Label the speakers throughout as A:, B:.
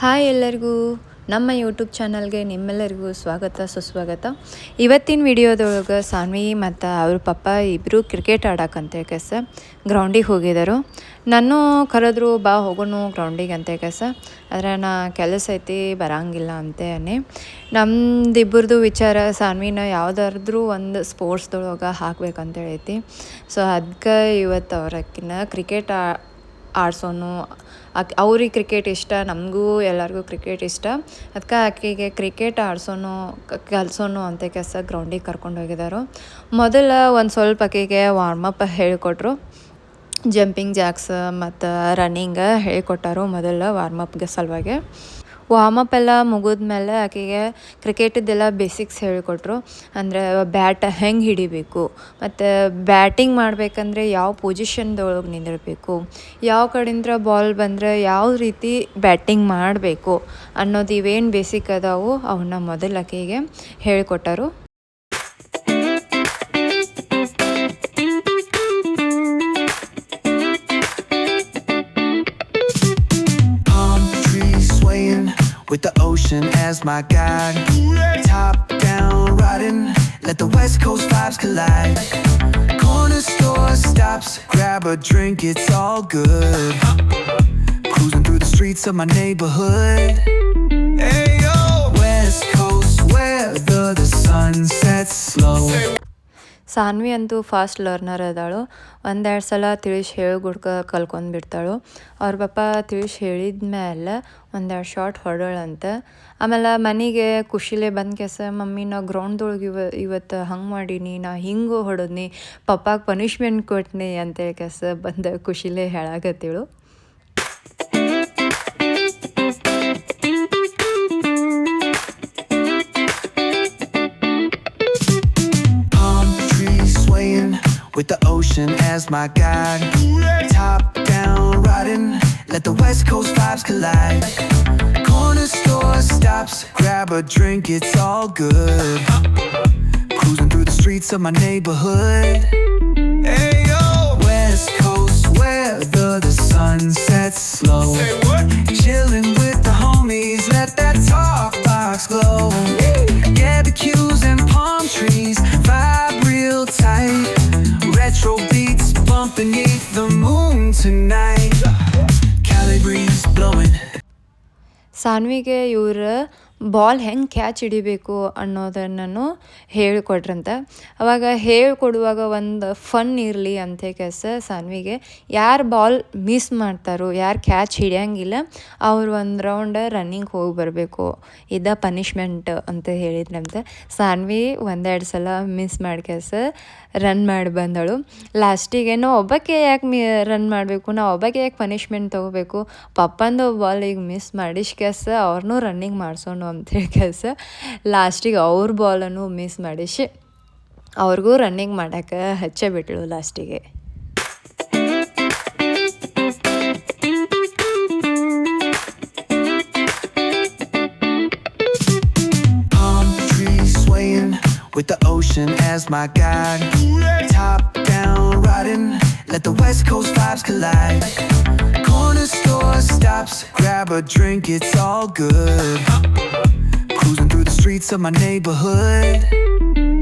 A: Hi ಎಲ್ಲರಿಗೂ ನಮ್ಮ YouTube ಚಾನಲ್ಗೆ ನಿಮ್ಮೆಲ್ಲರಿಗೂ ಸ್ವಾಗತ ಸುಸ್ವಾಗತ. ಇವತ್ತಿನ ವಿಡಿಯೋದೊಳಗೆ ಸಾನ್ವಿ ಮತ್ತು ಅವ್ರ ಪಪ್ಪ ಇಬ್ಬರು ಕ್ರಿಕೆಟ್ ಆಡೋಕ್ಕಂತ ಕೆಸ ಗ್ರೌಂಡಿಗೆ ಹೋಗಿದ್ದರು. ನಾನು ಕರೆದ್ರು ಬಾ ಹೋಗೋಣ ಗ್ರೌಂಡಿಗೆ ಅಂತ ಕೆಸ, ಆದರೆ ನಾ ಕೆಲಸ ಐತಿ ಬರೋಂಗಿಲ್ಲ ಅಂತೇನೆ. ನಮ್ದಿಬ್ಬರದು ವಿಚಾರ ಸಾನ್ವಿನ ಯಾವುದಾದ್ರೂ ಒಂದು ಸ್ಪೋರ್ಟ್ಸ್ದೊಳಗೆ ಹಾಕ್ಬೇಕಂತೇಳೈತಿ. ಸೊ ಅದಕ್ಕೆ ಇವತ್ತು ಅವ್ರಕ್ಕಿನ್ನ ಕ್ರಿಕೆಟ್ ಆಡ್ಸೋನು. ಅವ್ರಿಗೆ ಕ್ರಿಕೆಟ್ ಇಷ್ಟ, ನಮಗೂ ಎಲ್ಲರಿಗೂ ಕ್ರಿಕೆಟ್ ಇಷ್ಟ. ಅದಕ್ಕೆ ಆಕೆಗೆ ಕ್ರಿಕೆಟ್ ಆಡ್ಸೋನು ಕಲಿಸೋನು ಅಂತ ಕೆಲಸ ಗ್ರೌಂಡಿಗೆ ಕರ್ಕೊಂಡು ಹೋಗಿದ್ದಾರೆ. ಮೊದಲು ಒಂದು ಸ್ವಲ್ಪ ಆಕೆಗೆ ವಾರ್ಮಪ್ ಹೇಳಿಕೊಟ್ರು. ಜಂಪಿಂಗ್ ಜಾಕ್ಸ್ ಮತ್ತು ರನ್ನಿಂಗ್ ಹೇಳಿಕೊಟ್ಟಾರು ಮೊದಲು ವಾರ್ಮಪ್ಗೆ ಸಲುವಾಗಿ. ವಾರ್ಮಪ್ ಎಲ್ಲ ಮುಗಿದ್ಮೇಲೆ ಆಕೆಗೆ ಕ್ರಿಕೆಟದ್ದೆಲ್ಲ ಬೇಸಿಕ್ಸ್ ಹೇಳಿಕೊಟ್ರು. ಅಂದರೆ ಬ್ಯಾಟ್ ಹೆಂಗೆ ಹಿಡಿಬೇಕು, ಮತ್ತು ಬ್ಯಾಟಿಂಗ್ ಮಾಡಬೇಕಂದ್ರೆ ಯಾವ ಪೊಸಿಷನ್ದೊಳಗೆ ನಿಂದಿರಬೇಕು, ಯಾವ ಕಡೆಯಿಂದ ಬಾಲ್ ಬಂದರೆ ಯಾವ ರೀತಿ ಬ್ಯಾಟಿಂಗ್ ಮಾಡಬೇಕು ಅನ್ನೋದು ಇವೇನು ಬೇಸಿಕ್ ಅದಾವು ಅವನ್ನ ಮೊದಲು ಆಕೆಗೆ ಹೇಳಿಕೊಟ್ಟರು.
B: With the ocean as my guide, top down riding, let the west coast vibes collide. Corner store stops, grab a drink, it's all good. Cruising through the streets of my neighborhood. Hey yo, west coast weather, the sun sets slow.
A: Saanvi ಅಂತೂ fast learner ಅದಾಳು. ಒಂದೆರಡು ಸಲ ತಿಳಿಸಿ ಹೇಳಿ ಕಲ್ಕೊಂಡ್ಬಿಡ್ತಾಳು. ಅವ್ರ ಪಪ್ಪ ತಿಳಿಸಿ ಹೇಳಿದ್ಮೇಲೆ ಒಂದೆರಡು shot ಹೊಡೋಳಂತ. ಆಮೇಲೆ ಮನೆಗೆ ಖುಷಿಲೇ ಬಂದ ಕೆಸ, ಮಮ್ಮಿ ನಾ ಗ್ರೌಂಡ್ದೊಳಗೆ ಇವತ್ತು ಹಂಗೆ ಮಾಡೀನಿ, ನಾ ಹಿಂಗೆ ಹೊಡೋದ್ನಿ, ಪಪ್ಪಾಗೆ ಪನಿಷ್ಮೆಂಟ್ ಕೊಟ್ನಿ ಅಂತೇಳಿ ಕೆಸ ಬಂದ ಖುಷಿಲೇ ಹೇಳಾಕತ್ತಿಳು.
B: With the ocean as my guide, top down riding, let the west coast vibes collide. Corner store stops, grab a drink, it's all good. Cruising through the streets of my neighborhood. Hey yo, west coast weather, the sun sets slow. Say what? Chilling with the homies, let that talk box glow. Barbecues and palm trees, vibe real tight. Retro beats bump beneath the moon tonight. Cali breeze blowing.
A: ಸಾನ್ವಿಗೆ ಇವರು ball ಹೆಂಗೆ catch ಹಿಡಿಬೇಕು ಅನ್ನೋದನ್ನು ಹೇಳಿಕೊಟ್ರಂತ. ಅವಾಗ ಹೇಳ್ಕೊಡುವಾಗ ಒಂದು fun ಇರಲಿ ಅಂತ ಕೆಲಸ ಸಾನ್ವಿಗೆ ಯಾರು ಬಾಲ್ ಮಿಸ್ ಮಾಡ್ತಾರೋ, ಯಾರು ಕ್ಯಾಚ್ ಹಿಡಿಯೋಂಗಿಲ್ಲ ಅವ್ರು ಒಂದು ರೌಂಡ್ ರನ್ನಿಂಗ್ ಹೋಗಿ ಬರಬೇಕು, ಇದ ಪನಿಷ್ಮೆಂಟ್ ಅಂತ ಹೇಳಿದ್ರಂತೆ. ಸಾನ್ವಿ ಒಂದೆರಡು ಸಲ ಮಿಸ್ ಮಾಡಿ ಕೆಲಸ ರನ್ ಮಾಡಿ ಬಂದಳು. ಲಾಸ್ಟಿಗೆ ನಾವು ಒಬ್ಬಕ್ಕೆ ಯಾಕೆ ರನ್ ಮಾಡಬೇಕು, ನಾವು ಒಬ್ಬಕ್ಕೆ ಯಾಕೆ ಪನಿಷ್ಮೆಂಟ್ ತೊಗೋಬೇಕು, ಪಪ್ಪಂದು ಬಾಲ್ ಈಗ ಮಿಸ್ ಮಾಡಿಸ್ ಕೆಲಸ ಅವ್ರನ್ನೂ ರನ್ನಿಂಗ್ ಮಾಡಿಸೋಣ ಅಂಥೇಳಿ ಕೆಲಸ ಲಾಸ್ಟಿಗೆ ಅವ್ರ ಬಾಲನ್ನು ಮಿಸ್ ಮಾಡಿಸಿ ಅವ್ರಿಗೂ ರನ್ನಿಂಗ್ ಮಾಡೋಕ್ಕೆ ಹಚ್ಚೇ ಬಿಟ್ಳು ಲಾಸ್ಟಿಗೆ.
B: With the ocean as my guide, top down riding, let the west coast vibes collide. Corner store stops, grab a drink, it's all good. Cruising through the streets of my neighborhood.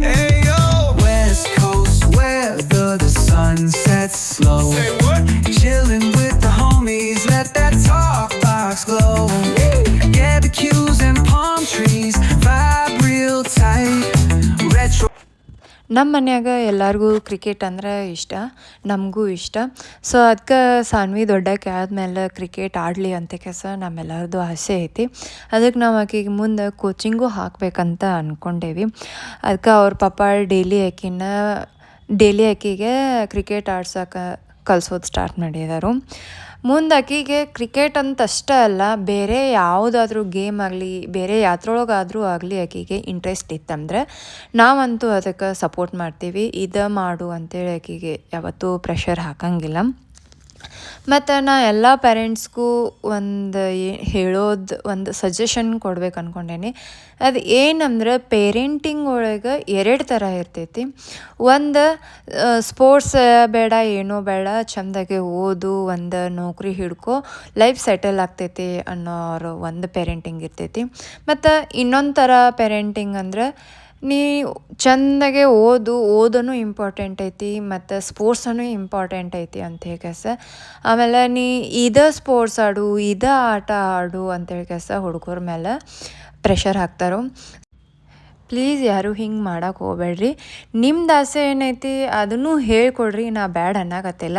B: Hey yo, west coast weather, the sun sets slow. Say what? Chilling with the homies, let that talk box glow. Barbecues and palm trees, vibe real tight.
A: ನಮ್ಮ ಮನ್ಯಾಗ ಎಲ್ಲರಿಗೂ cricket ಅಂದ್ರೆ ಇಷ್ಟ, ನಮಗೂ ಇಷ್ಟ. So ಅದಕ್ಕೆ ಸಾನ್ವಿ ದೊಡ್ಡಕ್ಕೆ ಆದಮೇಲೆ cricket ಆಡಲಿ ಅಂತ ಕೆಲಸ ನಮ್ಮೆಲ್ಲರದು ಆಸೆ ಐತಿ. ಅದಕ್ಕೆ ನಾವು ಆಕೆಗೆ ಮುಂದೆ ಕೋಚಿಂಗು ಹಾಕಬೇಕಂತ ಅಂದ್ಕೊಂಡೇವಿ. ಅದಕ್ಕೆ ಅವ್ರ ಪಪ್ಪ ಡೈಲಿ ಆಕೆಗೆ ಕ್ರಿಕೆಟ್ ಆಡ್ಸೋಕೆ ಕಲಿಸೋದು ಸ್ಟಾರ್ಟ್ ಮಾಡಿದರು. ಮುಂದೆ ಆಕೆಗೆ ಕ್ರಿಕೆಟ್ ಅಂತ ಅಷ್ಟೇ ಅಲ್ಲ, ಬೇರೆ ಯಾವುದಾದ್ರೂ ಗೇಮ್ ಆಗಲಿ, ಬೇರೆ ಯಾತ್ರೊಳಗಾದರೂ ಆಗಲಿ ಆಕೆಗೆ ಇಂಟ್ರೆಸ್ಟ್ ಇತ್ತಂದರೆ ನಾವಂತೂ ಅದಕ್ಕೆ ಸಪೋರ್ಟ್ ಮಾಡ್ತೀವಿ. ಇದು ಮಾಡು ಅಂತೇಳಿ ಆಕೆಗೆ ಯಾವತ್ತೂ ಪ್ರೆಷರ್ ಹಾಕಂಗಿಲ್ಲ. ಮತ್ತು ನಾ ಎಲ್ಲ ಪೇರೆಂಟ್ಸ್ಗೂ ಒಂದು ಹೇಳೋದು ಒಂದು ಸಜೆಷನ್ ಕೊಡ್ಬೇಕು ಅಂದ್ಕೊಂಡೇನಿ. ಅದು ಏನಂದ್ರೆ ಪೇರೆಂಟಿಂಗ್ ಒಳಗೆ 2 ಥರ ಇರ್ತೈತಿ. ಒಂದು ಸ್ಪೋರ್ಟ್ಸ್ ಬೇಡ ಏನೂ ಬೇಡ, ಚೆಂದಾಗೆ ಓದು, ಒಂದು ನೌಕರಿ ಹಿಡ್ಕೊ, ಲೈಫ್ ಸೆಟಲ್ ಆಗ್ತೈತಿ ಅನ್ನೋರು ಒಂದು ಪೇರೆಂಟಿಂಗ್ ಇರ್ತೈತಿ. ಮತ್ತು ಇನ್ನೊಂದು ಥರ ಪೇರೆಂಟಿಂಗ್ ಅಂದ್ರೆ ನೀ ಚೆಂದಾಗೆ ಓದೋನು ಇಂಪಾರ್ಟೆಂಟ್ ಐತಿ ಮತ್ತು ಸ್ಪೋರ್ಟ್ಸನು ಇಂಪಾರ್ಟೆಂಟ್ ಐತಿ ಅಂತ ಹೇಳ್ಕಸ. ಆಮೇಲೆ ನೀ ಸ್ಪೋರ್ಟ್ಸ್ ಆಡು, ಆಟ ಆಡು ಅಂತ ಹೇಳ್ಕಸ ಹುಡುಗರ ಮೇಲೆ ಪ್ರೆಷರ್ ಹಾಕ್ತಾರೋ. ಪ್ಲೀಸ್ ಯಾರು ಹಿಂಗೆ ಮಾಡೋಕೆ ಹೋಗ್ಬೇಡ್ರಿ. ನಿಮ್ದು ಆಸೆ ಏನೈತಿ ಅದನ್ನು ಹೇಳ್ಕೊಡ್ರಿ, ನಾ ಬ್ಯಾಡ ಅನ್ನಕತ್ತಿಲ್ಲ.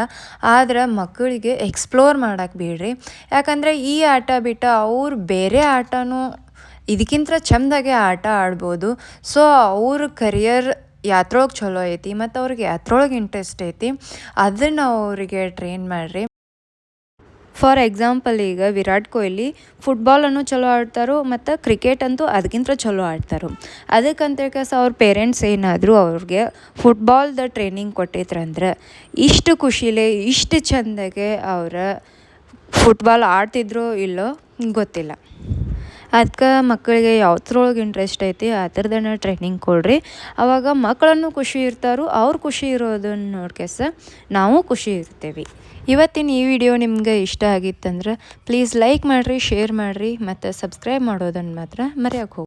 A: ಆದ್ರೆ ಮಕ್ಕಳಿಗೆ ಎಕ್ಸ್ಪ್ಲೋರ್ ಮಾಡೋಕೆ ಬಿಡ್ರಿ. ಯಾಕಂದರೆ ಈ ಆಟ ಬಿಟ್ಟು ಅವ್ರು ಬೇರೆ ಆಟನೂ ಇದಕ್ಕಿಂತ ಚೆಂದಾಗೆ ಆಟ ಆಡ್ಬೋದು. ಸೊ ಅವ್ರ ಕರಿಯರ್ ಯಾತ್ರೊಳಗೆ ಚಲೋ ಐತಿ ಮತ್ತು ಅವ್ರಿಗೆ ಯಾತ್ರೊಳಗೆ ಇಂಟ್ರೆಸ್ಟ್ ಐತಿ, ಅದನ್ನು ಅವರಿಗೆ ಟ್ರೈನ್ ಮಾಡಿರಿ. ಫಾರ್ ಎಕ್ಸಾಂಪಲ್ ಈಗ ವಿರಾಟ್ ಕೊಹ್ಲಿ ಫುಟ್ಬಾಲನ್ನು ಚಲೋ ಆಡ್ತಾರೋ ಮತ್ತು ಕ್ರಿಕೆಟ್ ಅಂತೂ ಅದಕ್ಕಿಂತ ಚಲೋ ಆಡ್ತಾರೋ. ಅದಕ್ಕಂತೇಳ್ಕಸ ಅವ್ರ ಪೇರೆಂಟ್ಸ್ ಏನಾದರೂ ಅವ್ರಿಗೆ ಫುಟ್ಬಾಲ್ದ ಟ್ರೈನಿಂಗ್ ಕೊಟ್ಟಿದ್ರಂದ್ರೆ ಇಷ್ಟು ಖುಷಿಲೇ ಇಷ್ಟು ಚೆಂದಾಗೆ ಅವ್ರ ಫುಟ್ಬಾಲ್ ಆಡ್ತಿದ್ರೋ ಇಲ್ಲೋ ಗೊತ್ತಿಲ್ಲ. ಅದಕ್ಕೆ ಮಕ್ಕಳಿಗೆ ಯಾವ್ದ್ರೊಳಗೆ ಇಂಟ್ರೆಸ್ಟ್ ಐತಿ ಆ ಥರದನ್ನ ಟ್ರೈನಿಂಗ್ ಕೊಡ್ರಿ. ಆವಾಗ ಮಕ್ಕಳನ್ನು ಖುಷಿ ಇರ್ತಾರೋ, ಅವ್ರು ಖುಷಿ ಇರೋದನ್ನು ನೋಡ್ಕೆಸ ನಾವು ಖುಷಿ ಇರ್ತೀವಿ. ಇವತ್ತಿನ ಈ ವಿಡಿಯೋ ನಿಮ್ಗೆ ಇಷ್ಟ ಆಗಿತ್ತಂದ್ರೆ ಪ್ಲೀಸ್ ಲೈಕ್ ಮಾಡಿರಿ, ಶೇರ್ ಮಾಡಿರಿ ಮತ್ತು ಸಬ್ಸ್ಕ್ರೈಬ್ ಮಾಡೋದನ್ನು ಮಾತ್ರ ಮರೆಯೋಕೆ ಹೋಗಿ.